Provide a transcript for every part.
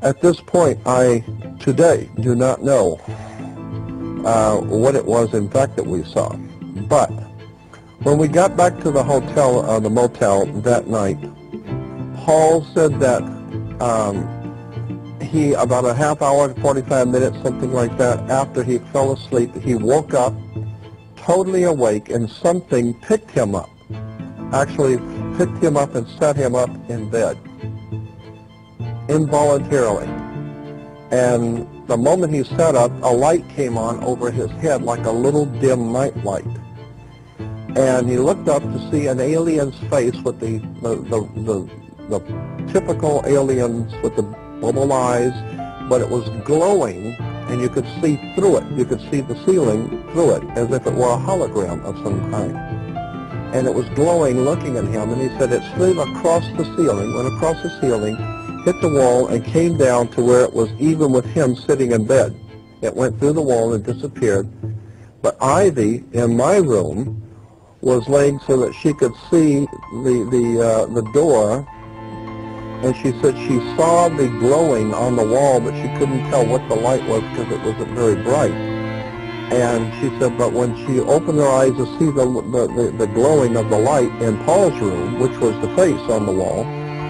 At this point, I today do not know what it was in fact that we saw. But when we got back to the hotel, the motel that night, Paul said that he, about a half hour, 45 minutes, something like that, after he fell asleep, he woke up totally awake, and something picked him up. Actually picked him up and set him up in bed, involuntarily. And the moment he sat up, a light came on over his head like a little dim night light. And he looked up to see an alien's face with the typical aliens with the bubble eyes, but it was glowing, and you could see through it. You could see the ceiling through it, as if it were a hologram of some kind. And it was glowing, looking at him, and he said it slid across the ceiling, went across the ceiling, hit the wall, and came down to where it was even with him sitting in bed. It went through the wall and disappeared. But Ivy, in my room, was laying so that she could see the door, and she said she saw the glowing on the wall, but she couldn't tell what the light was because it wasn't very bright. And she said, but when she opened her eyes to see the glowing of the light in Paul's room, which was the face on the wall,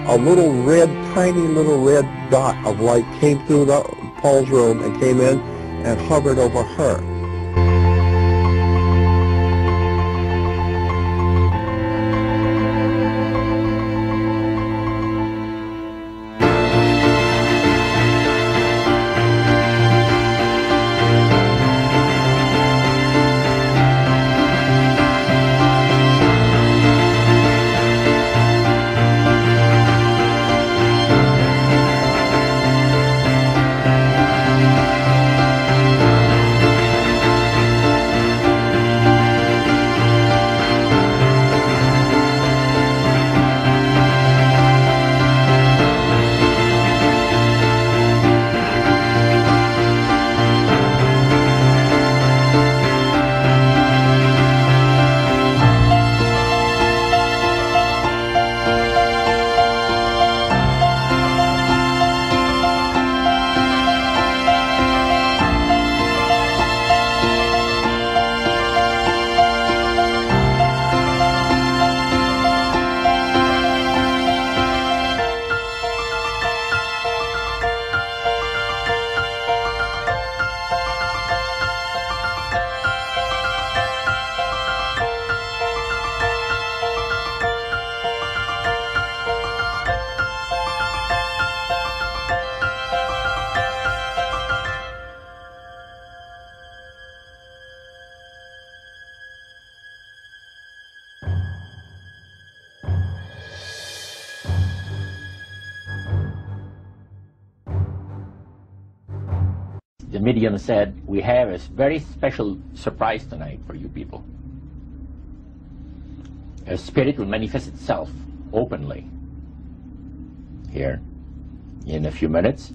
a little red, tiny little red dot of light came through Paul's room and came in and hovered over her. The medium said, we have a very special surprise tonight for you people. A spirit will manifest itself openly here in a few minutes.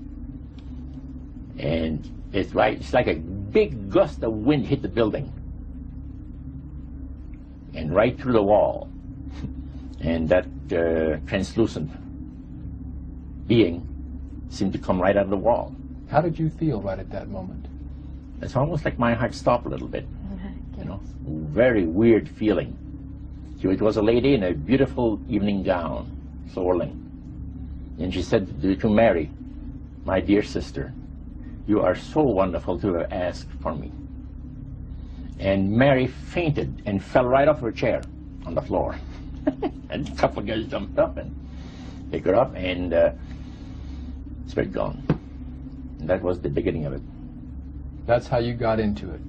And it's like a big gust of wind hit the building and right through the wall. And that translucent being seemed to come right out of the wall. How did you feel right at that moment? It's almost like my heart stopped a little bit. You know, very weird feeling. So it was a lady in a beautiful evening gown, swirling. And she said to Mary, my dear sister, you are so wonderful to have asked for me. And Mary fainted and fell right off her chair on the floor. And a couple of guys jumped up and picked her up, and spirit gone. And that was the beginning of it. That's how you got into it.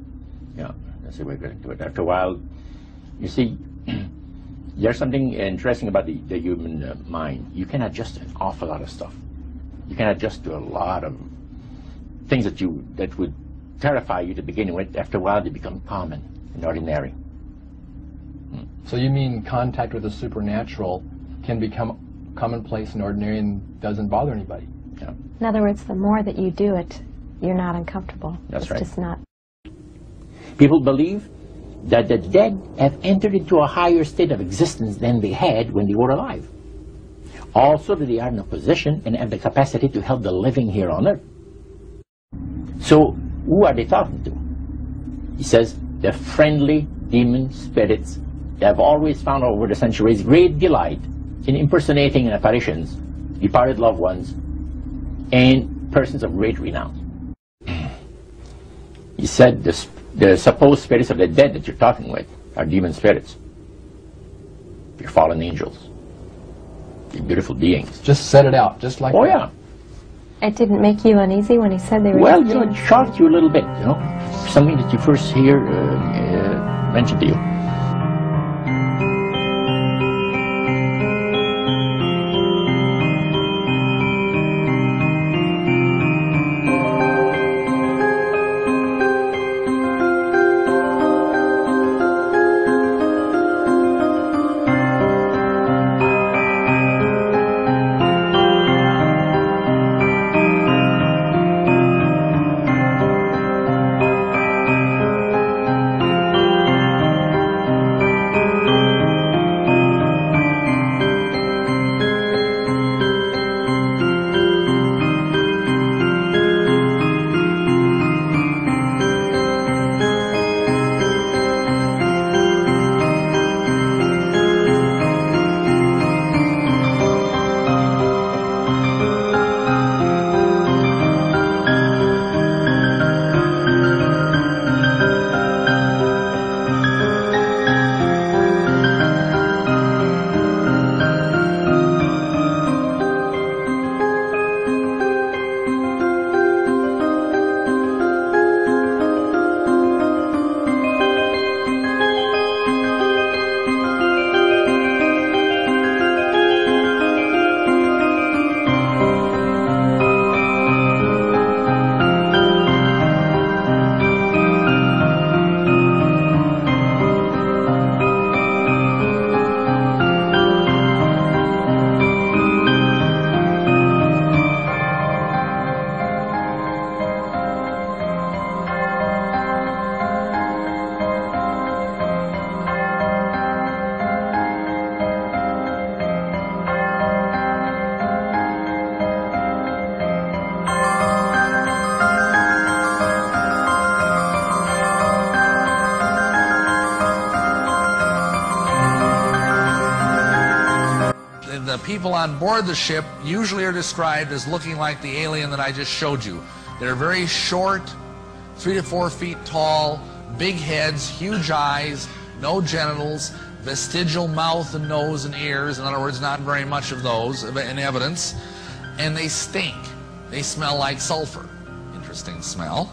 Yeah, that's the way we got into it. After a while, you see, there's something interesting about the human mind. You can adjust to an awful lot of stuff. You can adjust to a lot of things that would terrify you to begin with. After a while, they become common and ordinary. So you mean contact with the supernatural can become commonplace and ordinary and doesn't bother anybody? Yeah. In other words, the more that you do it, you're not uncomfortable. That's right. It's just not. People believe that the dead have entered into a higher state of existence than they had when they were alive. Also that they are in a position and have the capacity to help the living here on earth. So, who are they talking to? He says, they're friendly demon spirits. They have always found over the centuries great delight in impersonating in apparitions, departed loved ones, and persons of great renown. He said the supposed spirits of the dead that you're talking with are demon spirits. They're fallen angels. They're beautiful beings. Just set it out, just like that. Oh, yeah. It didn't make you uneasy when he said they were... Well, you know, it shocked you a little bit, you know. Something that you first hear mentioned to you. The people on board the ship usually are described as looking like the alien that I just showed you. They're very short, 3 to 4 feet tall, big heads, huge eyes, no genitals, vestigial mouth and nose and ears, in other words, not very much of those in evidence, and they stink. They smell like sulfur. Interesting smell.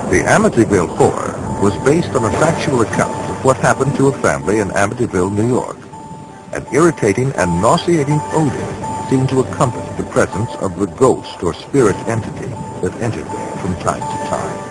The Amityville Horror was based on a factual account of what happened to a family in Amityville, New York. An irritating and nauseating odor seemed to accompany the presence of the ghost or spirit entity that entered there from time to time.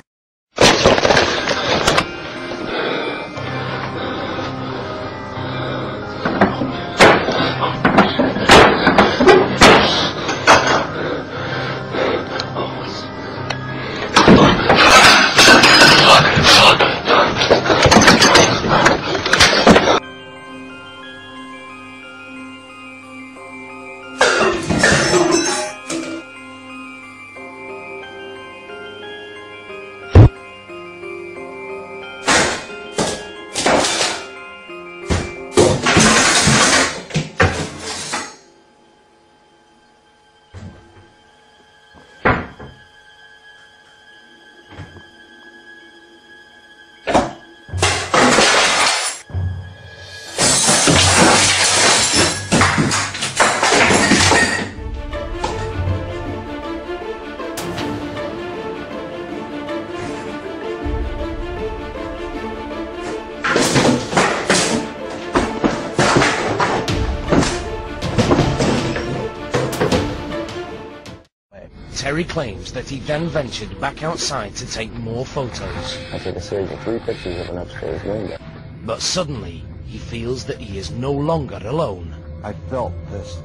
Terry claims that he then ventured back outside to take more photos. I took a series of 3 pictures of an upstairs window. But suddenly, he feels that he is no longer alone. I felt this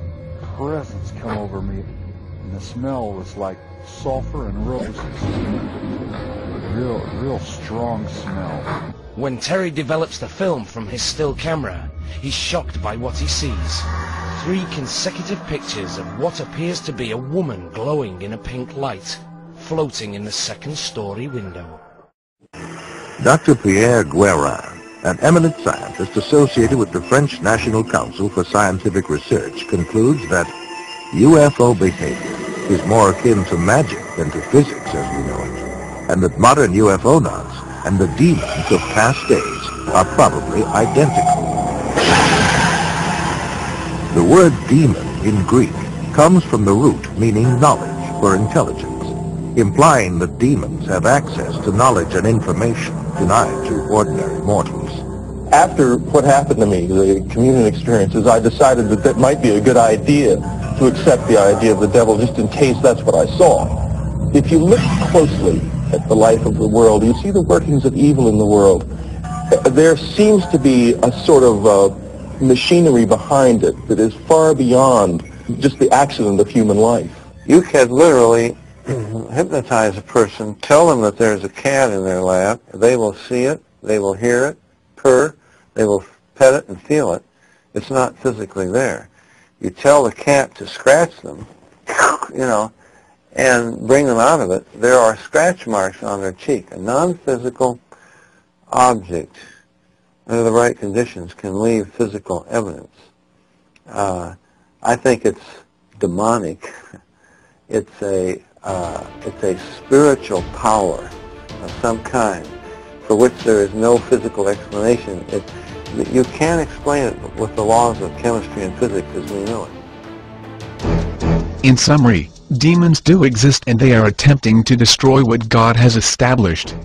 presence come over me and the smell was like sulfur and roses. Real strong smell. When Terry develops the film from his still camera, he's shocked by what he sees. 3 consecutive pictures of what appears to be a woman glowing in a pink light, floating in the second-story window. Dr. Pierre Guérin, an eminent scientist associated with the French National Council for Scientific Research, concludes that UFO behavior is more akin to magic than to physics as we know it, and that modern UFOnauts and the demons of past days are probably identical. The word demon in Greek comes from the root meaning knowledge or intelligence, implying that demons have access to knowledge and information denied to ordinary mortals. After what happened to me, the communion experiences, I decided that that might be a good idea to accept the idea of the devil just in case that's what I saw. If you look closely at the life of the world, you see the workings of evil in the world. There seems to be a sort of machinery behind it that is far beyond just the accident of human life. You can literally hypnotize a person, tell them that there's a cat in their lap, they will see it, they will hear it, purr, they will pet it and feel it. It's not physically there. You tell the cat to scratch them, and bring them out of it, there are scratch marks on their cheek. A non-physical object, under the right conditions, can leave physical evidence. I think it's demonic. It's a spiritual power of some kind for which there is no physical explanation. You can't explain it with the laws of chemistry and physics as we know it. In summary, demons do exist and they are attempting to destroy what God has established.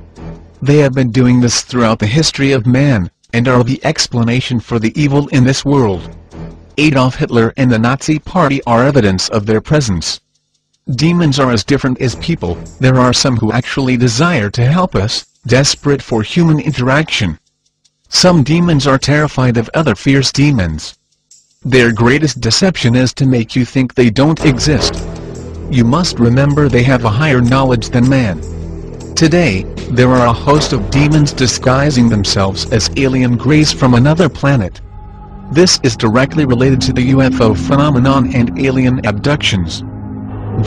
They have been doing this throughout the history of man, and are the explanation for the evil in this world. Adolf Hitler and the Nazi Party are evidence of their presence. Demons are as different as people. There are some who actually desire to help us, desperate for human interaction. Some demons are terrified of other fierce demons. Their greatest deception is to make you think they don't exist. You must remember they have a higher knowledge than man. Today, there are a host of demons disguising themselves as alien grays from another planet. This is directly related to the UFO phenomenon and alien abductions.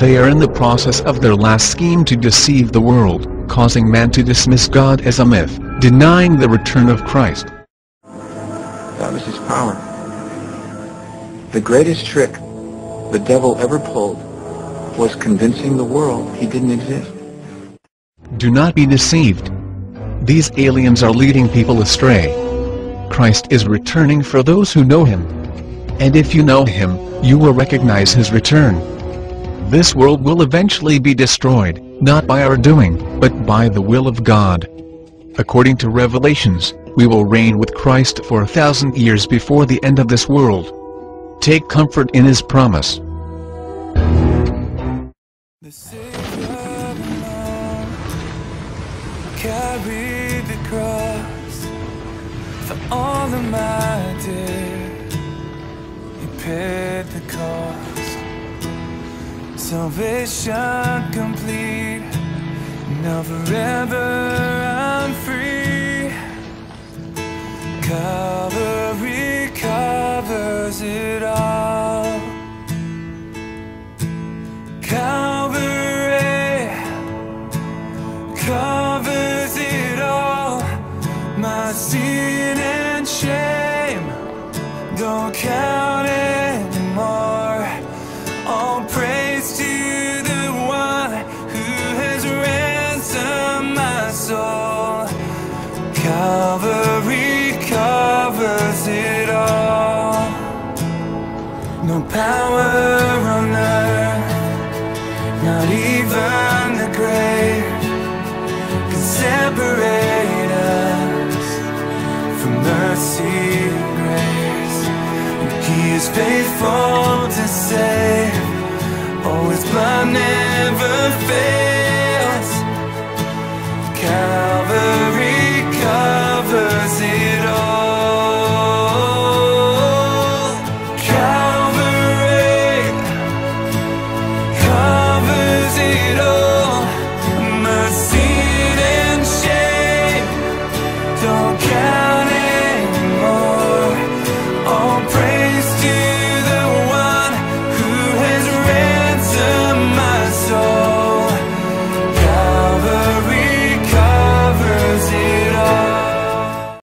They are in the process of their last scheme to deceive the world, causing man to dismiss God as a myth, denying the return of Christ. That was his power. The greatest trick the devil ever pulled was convincing the world he didn't exist. Do not be deceived. These aliens are leading people astray. Christ is returning for those who know him. And if you know him, you will recognize his return. This world will eventually be destroyed, not by our doing, but by the will of God. According to Revelations, we will reign with Christ for 1,000 years before the end of this world. Take comfort in his promise. The Savior alone carried the cross for all of my debt. He paid the cost. Salvation complete. Now forever I'm free. Calvary covers it all. Calvary covers it all. My sin and shame don't count anymore. All praise to the one who has ransomed my soul. Calvary covers it all. No power on earth, not even the grave, can separate us from mercy and grace. And he is faithful to save, oh his blood never fades.